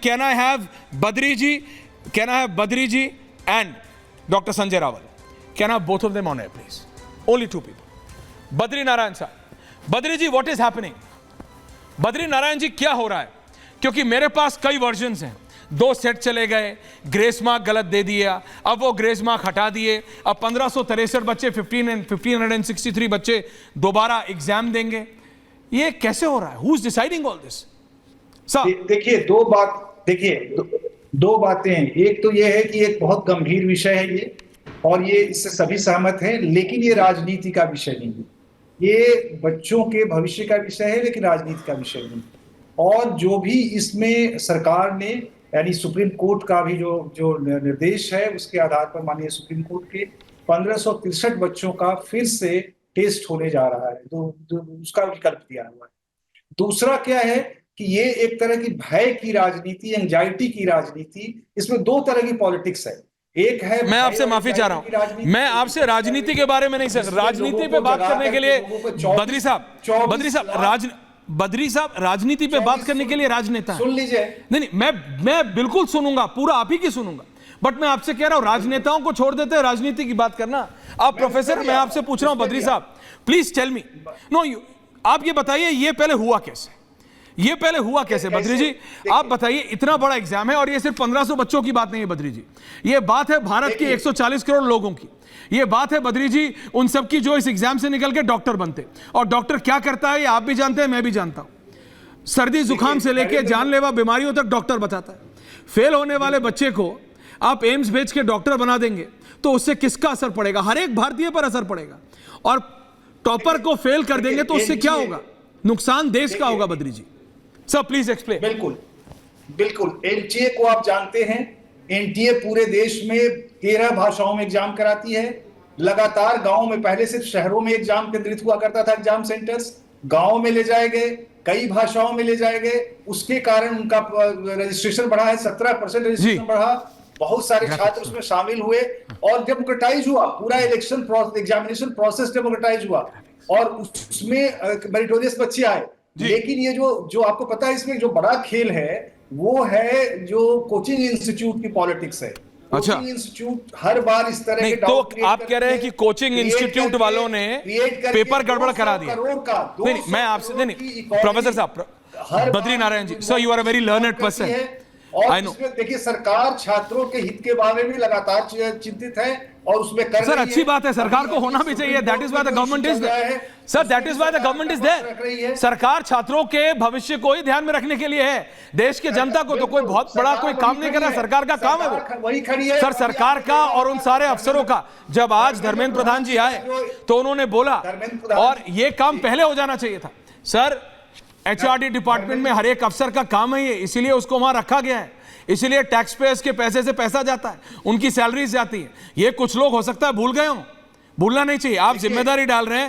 Can I have Badri ji? Can I have Badri ji and Dr. Sanjay Rawal? Can I have both of them on air, please? Only two people. Badri Narayan sir. Badri ji, what is happening? Badri Narayan ji, क्या हो रहा है? क्योंकि मेरे पास कई versions हैं. 2 set चले गए, ग्रेस मार्क गलत दे दिया, अब वो ग्रेस मार्क हटा दिए, अब 1563 बच्चे 1563 बच्चे दोबारा एग्जाम देंगे. ये कैसे हो रहा है? Who is deciding all this? देखिए दो बातें हैं. एक तो ये है कि एक बहुत गंभीर विषय है ये, और ये इससे सभी सहमत हैं, लेकिन ये राजनीति का विषय नहीं है. ये बच्चों के भविष्य का विषय है, लेकिन राजनीति का विषय नहीं. और जो भी इसमें सरकार ने, यानी सुप्रीम कोर्ट का भी जो निर्देश है, उसके आधार पर माननीय सुप्रीम कोर्ट के 1563 बच्चों का फिर से टेस्ट होने जा रहा है, तो उसका विकल्प दिया हुआ है. दूसरा क्या है कि ये एक तरह की भय की राजनीति, एंजाइटी की राजनीति, इसमें 2 तरह की पॉलिटिक्स है. एक है, मैं आपसे माफी चाह रहा हूं, मैं आपसे राजनीति के बारे में नहीं सर, राजनीति पे बात करने के लिए बद्री साहब राजनीति पे बात करने के लिए राजनेता सुन लीजिए. नहीं, मैं बिल्कुल सुनूंगा, पूरा आप ही की सुनूंगा, बट मैं आपसे कह रहा हूं राजनेताओं को छोड़ देते हैं राजनीति की बात करना. आप प्रोफेसर, मैं आपसे पूछ रहा हूं बद्री साहब, प्लीज टेल मी. नो, आप ये बताइए, ये पहले हुआ कैसे? बद्री जी आप बताइए. इतना बड़ा एग्जाम है, और ये सिर्फ 1500 बच्चों की बात नहीं है बद्री जी, ये बात है भारत के 140 करोड़ लोगों की. ये बात है बद्री जी उन सब की जो इस एग्जाम से निकल के डॉक्टर बनते. और डॉक्टर क्या करता है ये आप भी जानते हैं, मैं भी जानता हूं. सर्दी जुकाम से लेकर जानलेवा बीमारियों तक डॉक्टर बताता है. फेल होने वाले बच्चे को आप एम्स भेज के डॉक्टर बना देंगे तो उससे किसका असर पड़ेगा? हर एक भारतीय पर असर पड़ेगा. और टॉपर को फेल कर देंगे तो उससे क्या होगा? नुकसान देश का होगा. बद्री जी सर प्लीज एक्सप्लेन. बिल्कुल. एनटीए को आप जानते हैं, एनटीए पूरे देश में 13 भाषाओं में एग्जाम कराती है. लगातार गांव में, पहले सिर्फ शहरों में एग्जाम केंद्रित हुआ करता था, एग्जाम सेंटर्स गांव में ले जाए गए, कई भाषाओं में ले जाए गए. उसके कारण उनका रजिस्ट्रेशन बढ़ा है, 17% रजिस्ट्रेशन बढ़ा. बहुत सारे छात्र उसमें शामिल हुए, और डेमोक्रेटाइज हुआ पूरा इलेक्शन एग्जामिनेशन प्रोसेस, डेमोक्रेटाइज हुआ, और उसमें मेरिटोरियस बच्चे आए. लेकिन ये जो आपको पता है, इसमें जो बड़ा खेल है वो है जो कोचिंग इंस्टीट्यूट की पॉलिटिक्स है. कोचिंग इंस्टीट्यूट हर बार इस तरह के डाउट क्रिएट आप कह रहे हैं कि कोचिंग इंस्टीट्यूट वालों ने पेपर गड़बड़ करा दिया. नहीं, मैं आपसे नहीं, प्रोफेसर साहब, Badri Narayan ji, sir you are a very learned person. और इसमें देखिए, सरकार छात्रों के हित के बारे में लगातार चिंतित है, और उसमें कर सर अच्छी बात है, सरकार को होना भी चाहिए. That is why the government is there. Sir that is why the government is there. सरकार छात्रों के भविष्य को ही ध्यान में रखने के लिए है. देश के जनता को तो कोई बहुत बड़ा कोई काम नहीं कर रहा, सरकार का काम है वही खड़ी है सर, सरकार का और उन सारे अफसरों का. जब आज धर्मेंद्र प्रधान जी आए तो उन्होंने बोला, और ये काम पहले हो जाना चाहिए था सर. एचआरडी डिपार्टमेंट में हर एक अफसर का काम है ये, इसीलिए उसको वहां रखा गया है. इसीलिए टैक्स पेयर्स के पैसे से पैसा जाता है, उनकी सैलरीज जाती है. ये कुछ लोग हो सकता है भूल गए हो, भूलना नहीं चाहिए. आप जिम्मेदारी डाल रहे हैं